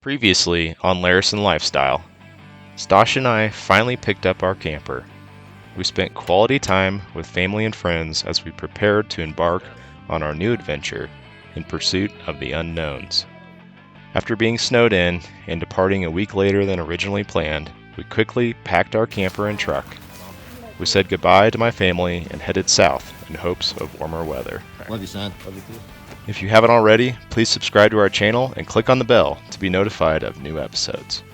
Previously on Larison Lifestyle, Stasia and I finally picked up our camper. We spent quality time with family and friends as we prepared to embark on our new adventure in pursuit of the unknowns. After being snowed in and departing a week later than originally planned, we quickly packed our camper and truck. We said goodbye to my family and headed south in hopes of warmer weather. Love you, son. Love you too. If you haven't already, please subscribe to our channel and click on the bell to be notified of new episodes.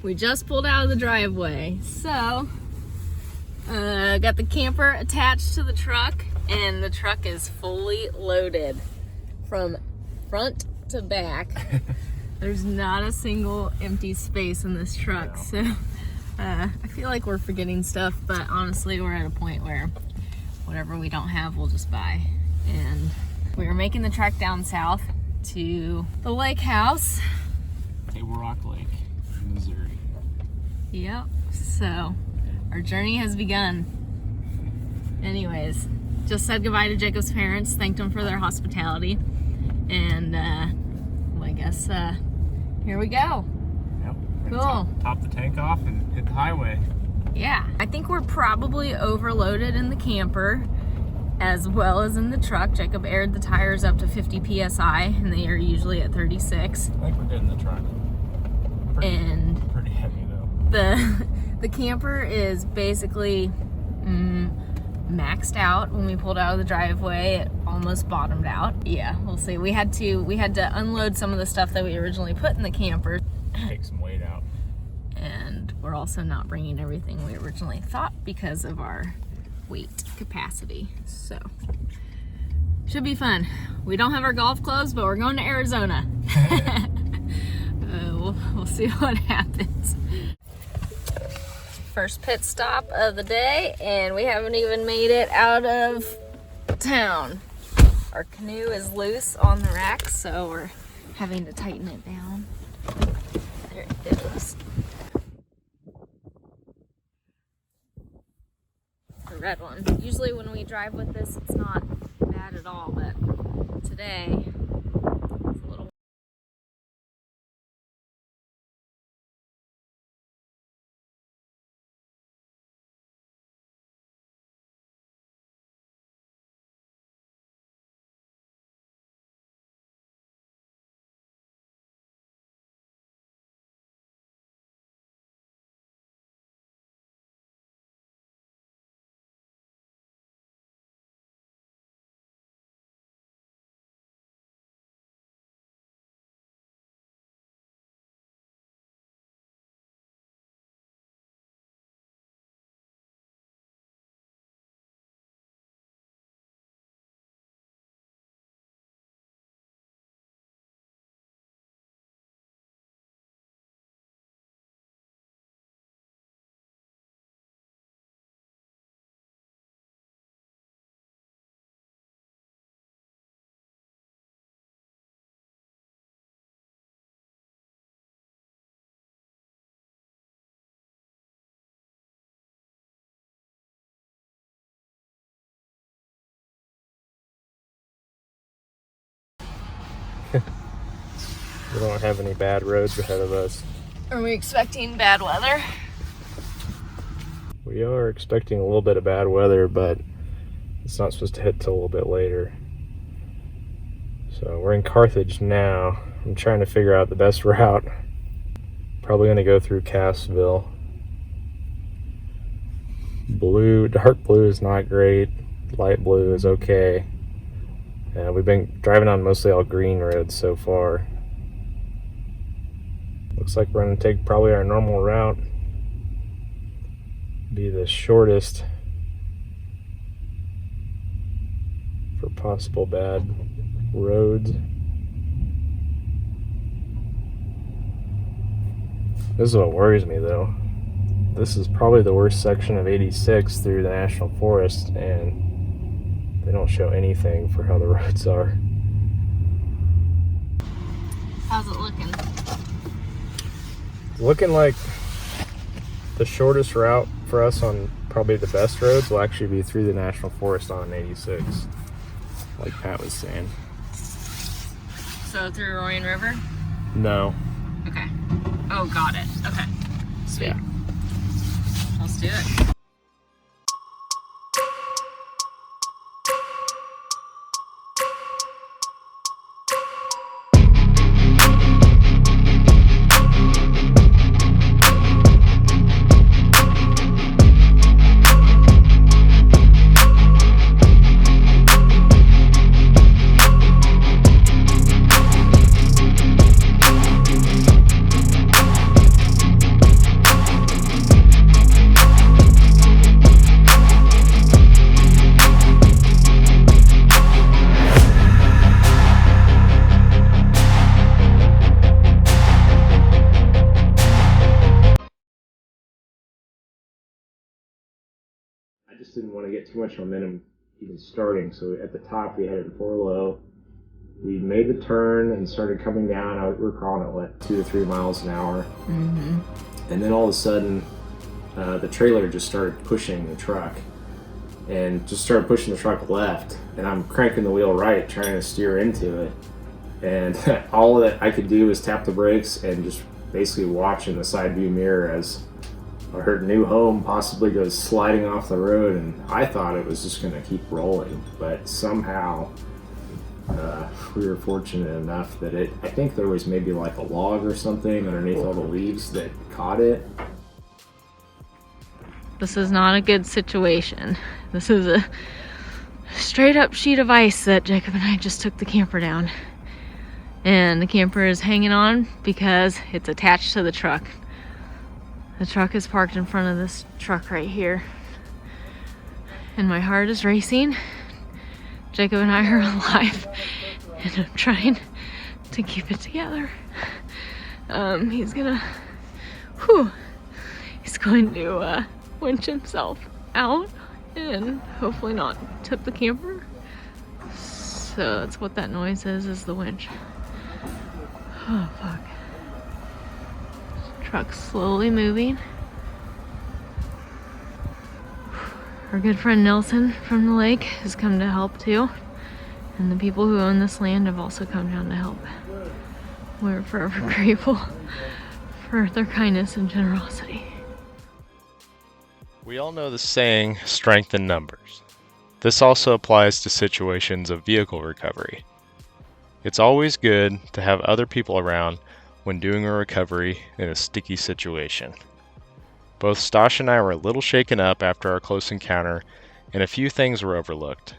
We just pulled out of the driveway, so got the camper attached to the truck, and the truck is fully loaded from front to back. There's not a single empty space in this truck, so I feel like we're forgetting stuff, but honestly we're at a point where whatever we don't have we'll just buy. And we are making the trek down south to the lake house. Table Rock Lake, Missouri. Yep, so our journey has begun. Anyways, just said goodbye to Jacob's parents, thanked them for their hospitality, and well, I guess here we go. Yep. Cool. Top the tank off and hit the highway. Yeah, I think we're probably overloaded in the camper as well as in the truck. Jacob aired the tires up to 50 psi, and they are usually at 36. I think we're good in the truck. Pretty heavy though. The camper is basically maxed out. When we pulled out of the driveway, it almost bottomed out. Yeah, we'll see. We had to unload some of the stuff that we originally put in the camper. Take some weight out. And we're also not bringing everything we originally thought because of our weight capacity. So should be fun. We don't have our golf clubs, but we're going to Arizona. We'll see what happens. First pit stop of the day, and we haven't even made it out of town. Our canoe is loose on the rack, so we're having to tighten it down. There it goes. The red one. Usually when we drive with this, it's not bad at all, but today it's a little. We don't have any bad roads ahead of us. Are we expecting bad weather? We are expecting a little bit of bad weather, but it's not supposed to hit till a little bit later. So we're in Carthage now. I'm trying to figure out the best route. Probably going to go through Cassville. Dark blue is not great. Light blue is okay. We've been driving on mostly all green roads so far. Looks like we're going to take probably our normal route. Be the shortest for possible bad roads. This is what worries me though. This is probably the worst section of 86 through the National Forest, and they don't show anything for how the roads are. How's it looking? It's looking like the shortest route for us on probably the best roads will actually be through the National Forest on 86. like Pat was saying. So through Roaring River? No. Okay. Oh, got it. Okay. Sweet. Yeah. Let's do it. I just didn't want to get too much momentum even starting, so at the top we had it in 4 low. We made the turn and started coming down. We were crawling at what, 2 to 3 miles an hour. Mm-hmm. And then all of a sudden, the trailer just started pushing the truck and just started pushing the truck left. And I'm cranking the wheel right, trying to steer into it. And all that I could do was tap the brakes and just basically watch in the side view mirror as I heard New Home possibly goes sliding off the road. And I thought it was just going to keep rolling, but somehow we were fortunate enough that I think there was maybe like a log or something underneath all the leaves that caught it. This is not a good situation. This is a straight up sheet of ice that Jacob and I just took the camper down. And the camper is hanging on because it's attached to the truck. The truck is parked in front of this truck right here. And my heart is racing. Jacob and I are alive. And I'm trying to keep it together. He's going to winch himself out and hopefully not tip the camper. So that's what that noise is the winch. Oh, fuck. Truck's slowly moving. Our good friend Nelson from the lake has come to help too. And the people who own this land have also come down to help. We're forever grateful for their kindness and generosity. We all know the saying, strength in numbers. This also applies to situations of vehicle recovery. It's always good to have other people around when doing a recovery in a sticky situation. Both Stasia and I were a little shaken up after our close encounter, and a few things were overlooked.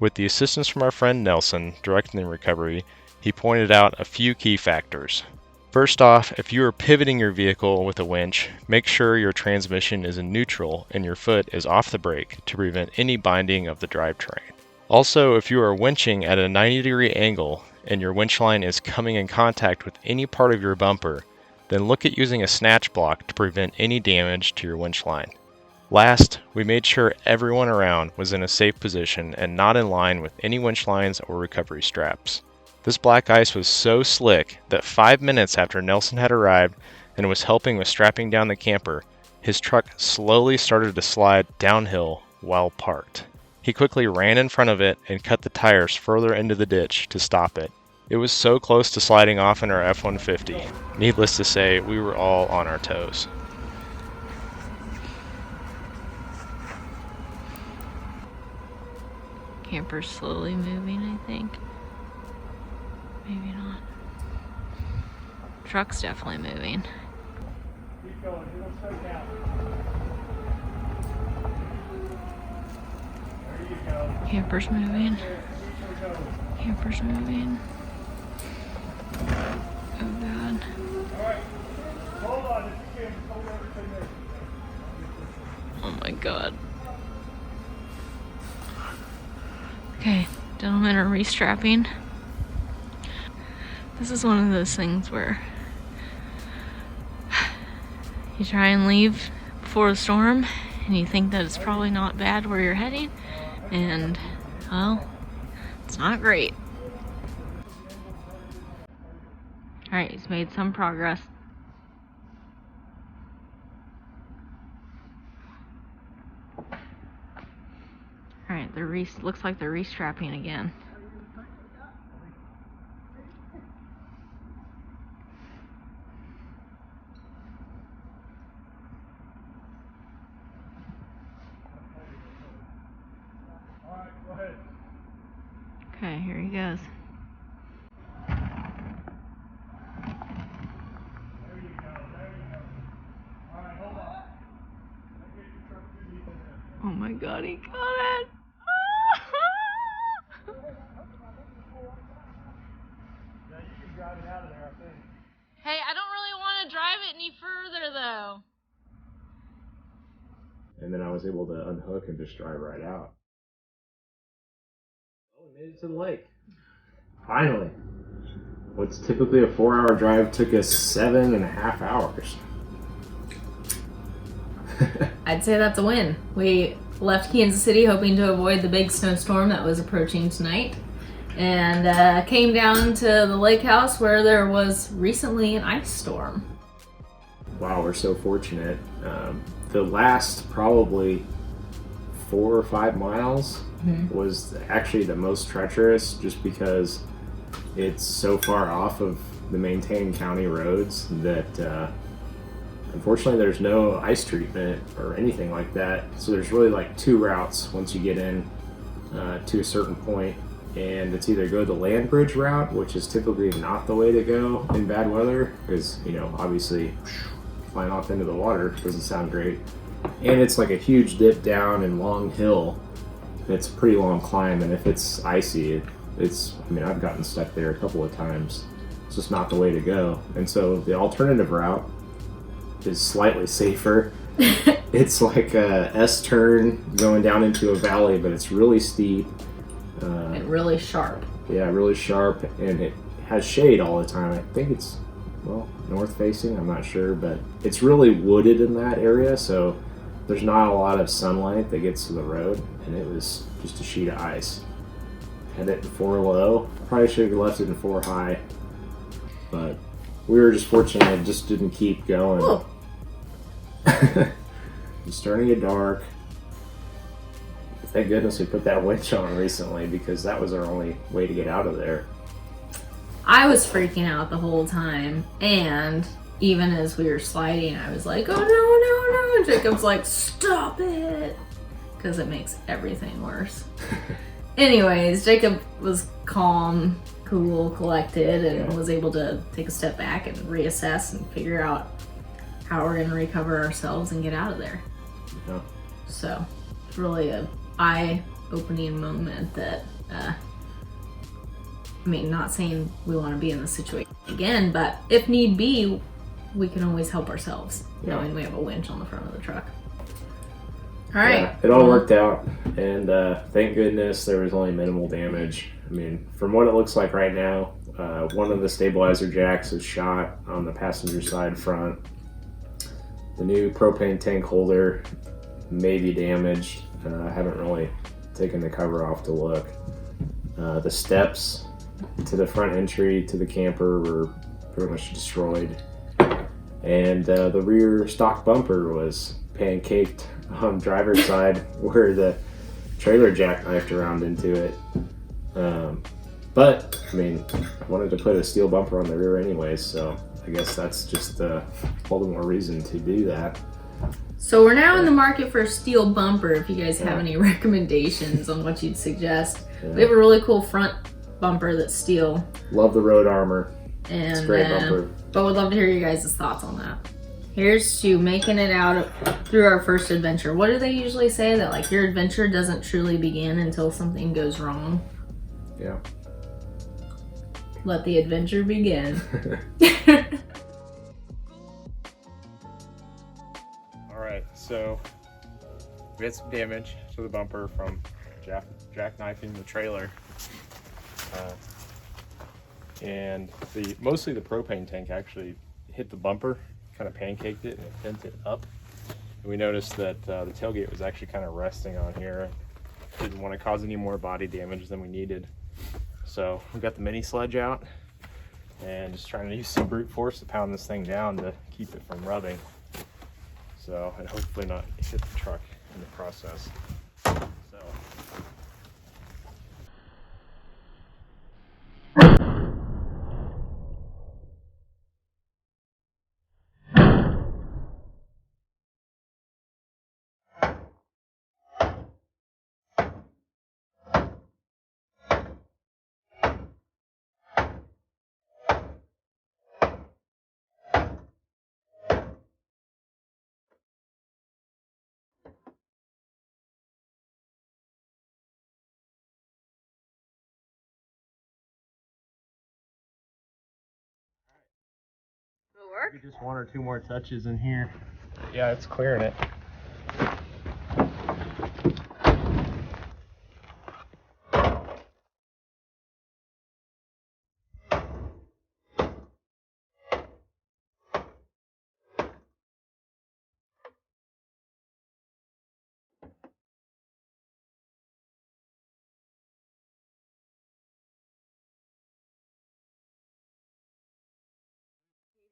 With the assistance from our friend Nelson directing the recovery, he pointed out a few key factors. First off, if you are pivoting your vehicle with a winch, make sure your transmission is in neutral and your foot is off the brake to prevent any binding of the drivetrain. Also, if you are winching at a 90-degree angle and your winch line is coming in contact with any part of your bumper, then look at using a snatch block to prevent any damage to your winch line. Last, we made sure everyone around was in a safe position and not in line with any winch lines or recovery straps. This black ice was so slick that 5 minutes after Nelson had arrived and was helping with strapping down the camper, his truck slowly started to slide downhill while parked. He quickly ran in front of it and cut the tires further into the ditch to stop it. It was so close to sliding off in our F-150. Needless to say, we were all on our toes. Camper's slowly moving, I think. Maybe not. Truck's definitely moving. Keep going, it'll slow down. There you go. Camper's moving. Camper's moving. Oh god. Alright, hold on, if you can, hold everything there. Oh my god. Okay, gentlemen are restrapping. This is one of those things where you try and leave before the storm and you think that it's probably not bad where you're heading, and well, it's not great. Alright, he's made some progress. Alright, looks like they're restrapping again. Okay, here he goes. Oh my god, he got it! Hey, I don't really want to drive it any further though. And then I was able to unhook and just drive right out. Oh, we made it to the lake. Finally. What's typically a 4-hour drive took us 7.5 hours. I'd say that's a win. We left Kansas City hoping to avoid the big snowstorm that was approaching tonight, and came down to the lake house where there was recently an ice storm. Wow, we're so fortunate. The last probably 4 or 5 miles was actually the most treacherous, just because it's so far off of the maintained county roads that unfortunately there's no ice treatment or anything like that. So there's really like 2 routes once you get in to a certain point, and it's either go the land bridge route, which is typically not the way to go in bad weather, because obviously flying off into the water doesn't sound great, and it's like a huge dip down and long hill. It's a pretty long climb, and if it's icy, I've gotten stuck there a couple of times. It's just not the way to go. And so the alternative route is slightly safer. It's like a S-turn going down into a valley, but it's really steep. And really sharp. Yeah, really sharp, and it has shade all the time. I think it's, north facing, I'm not sure, but it's really wooded in that area, so there's not a lot of sunlight that gets to the road, and it was just a sheet of ice. Had it in 4 low, probably should have left it in 4 high, but we were just fortunate it just didn't keep going. It's starting to get dark. Thank goodness we put that winch on recently, because that was our only way to get out of there. I was freaking out the whole time, and even as we were sliding, I was like, oh no, no, no, and Jacob's like, stop it, because it makes everything worse. Anyways, Jacob was calm, cool, collected, and was able to take a step back and reassess and figure out how we're going to recover ourselves and get out of there. Yeah. So it's really a eye-opening moment that, not saying we want to be in this situation again, but if need be, we can always help ourselves, knowing we have a winch on the front of the truck. All right. Yeah, it all worked out, and thank goodness there was only minimal damage. From what it looks like right now, one of the stabilizer jacks is shot on the passenger side front. The new propane tank holder may be damaged. I haven't really taken the cover off to look. The steps to the front entry to the camper were pretty much destroyed, and the rear stock bumper was pancaked on driver's side where the trailer jackknifed around into it. But I wanted to put a steel bumper on the rear anyways, so I guess that's just all the more reason to do that. So we're now in the market for a steel bumper. If you guys have any recommendations on what you'd suggest. We have a really cool front bumper that's steel. Love the road armor. And, it's a great bumper. But we'd love to hear you guys' thoughts on that. Here's to making it out through our first adventure. What do they usually say? That like your adventure doesn't truly begin until something goes wrong? Yeah. Let the adventure begin. Alright, so we had some damage to the bumper from jackknifing the trailer. And mostly the propane tank actually hit the bumper, kind of pancaked it, and it bent it up. And we noticed that the tailgate was actually kind of resting on here. Didn't want to cause any more body damage than we needed. So we got the mini sledge out and just trying to use some brute force to pound this thing down to keep it from rubbing. So, and hopefully not hit the truck in the process. door. Maybe just 1 or 2 more touches in here. Yeah, it's clearing it.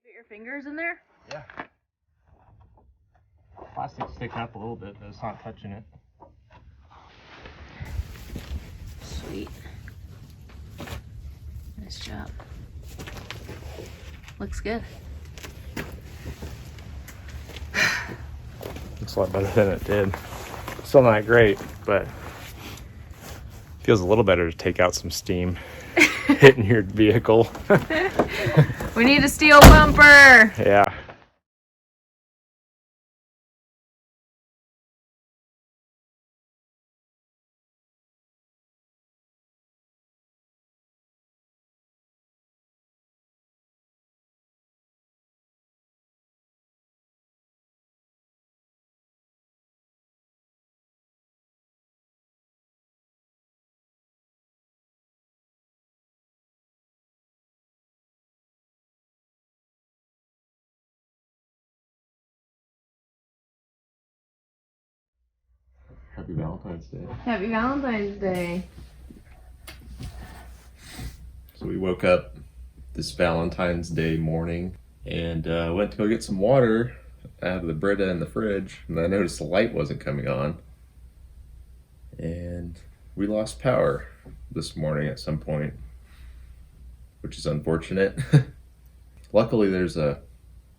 Put your fingers in there? Yeah. Plastic's sticking up a little bit, but it's not touching it. Sweet. Nice job. Looks good. Looks a lot better than it did. Still not great, but feels a little better to take out some steam hitting your vehicle. We need a steel bumper. Yeah. Happy Valentine's Day. Happy Valentine's Day. So we woke up this Valentine's Day morning and went to go get some water out of the Brita in the fridge, and I noticed the light wasn't coming on. And we lost power this morning at some point, which is unfortunate. Luckily, there's a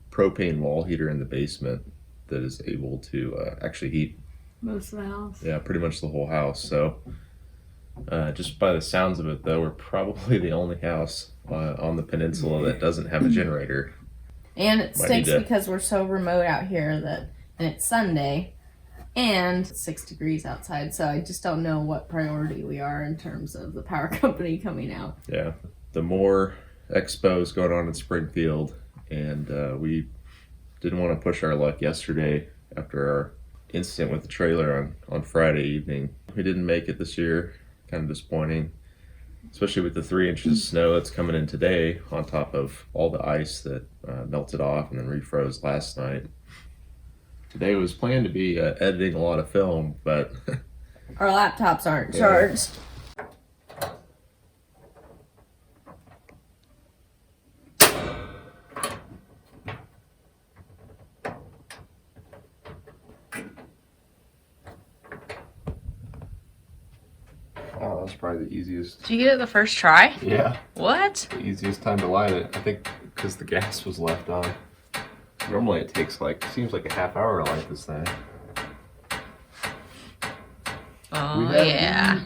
propane wall heater in the basement that is able to actually heat Most of the house. yeah, pretty much the whole house. So just by the sounds of it, though, we're probably the only house on the peninsula that doesn't have a generator. And it Might stinks need to- because we're so remote out here and it's Sunday and it's 6 degrees outside. So I just don't know what priority we are in terms of the power company coming out. Yeah, the more expos going on in Springfield, and we didn't want to push our luck yesterday after our incident with the trailer on Friday evening. We didn't make it this year. Kind of disappointing, especially with the 3 inches of snow that's coming in today on top of all the ice that melted off and then refroze last night. Today was planned to be editing a lot of film, but Our laptops aren't charged. oh, that was probably the easiest. Did you get it the first try? Yeah, What? the easiest time to light it. I think because the gas was left on. Normally it takes seems like a half hour to light this thing. Oh, We have yeah.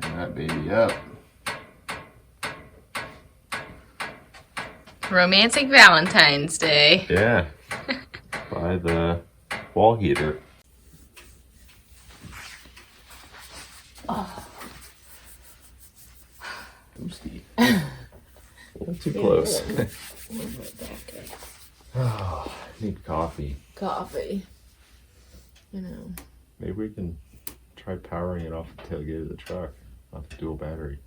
Turn that baby up. Romantic Valentine's Day. Yeah. By the wall heater. Toasty. Not too close. Oh, need coffee. Coffee. You know. Maybe we can try powering it off the tailgate of the truck off the dual battery.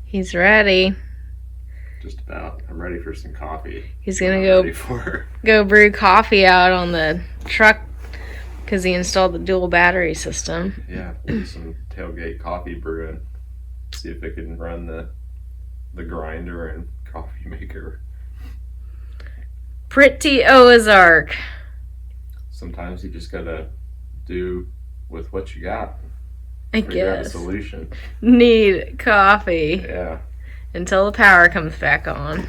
He's ready. Just about. I'm ready for some coffee. He's gonna Ready for go brew coffee out on the truck because he installed the dual battery system. yeah, we'll do some tailgate coffee brewing. See if it can run the grinder and coffee maker. Pretty Ozark. Sometimes you just gotta do with what you got. I Figure out a guess. solution. Need coffee Yeah. until the power comes back on.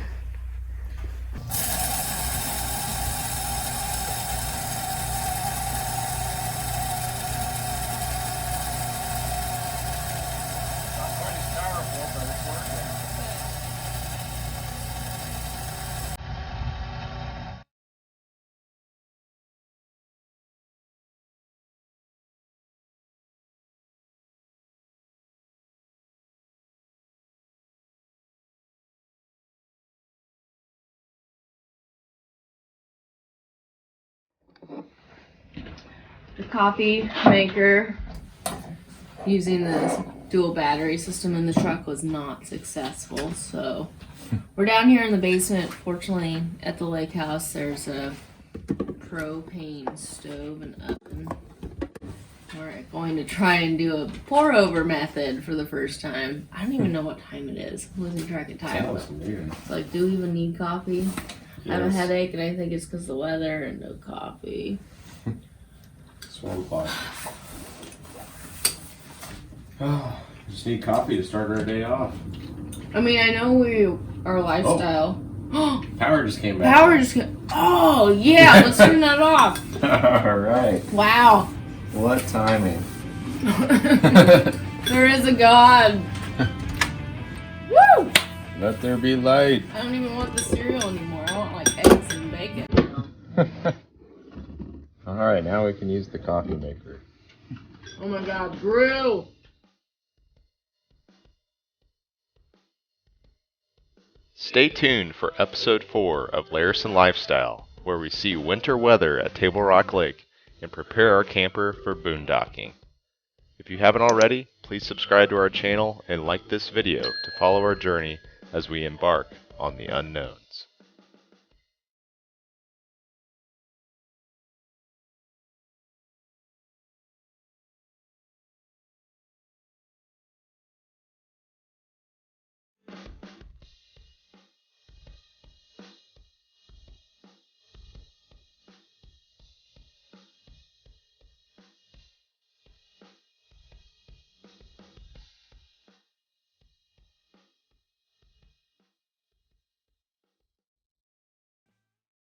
The coffee maker using this dual battery system in the truck was not successful, so we're down here in the basement. Fortunately, at the lake house, there's a propane stove and oven. We're going to try and do a pour over method for the first time. I don't even know what time it is. I'm losing track of time. It's like, do we even need coffee? Yes. I have a headache, and I think it's because of the weather and no coffee. It's 1 o'clock. Oh, just need coffee to start our day off. I mean, I know our lifestyle. Oh. Power just came back. Oh, yeah, let's turn that off. All right. Wow. What timing. There is a God. Woo! Let there be light. I don't even want the cereal anymore. I want like eggs and bacon. All right, now we can use the coffee maker. Oh my God, Drew! Stay tuned for episode 4 of Larison Lifestyle, where we see winter weather at Table Rock Lake and prepare our camper for boondocking. If you haven't already, please subscribe to our channel and like this video to follow our journey as we embark on the unknown.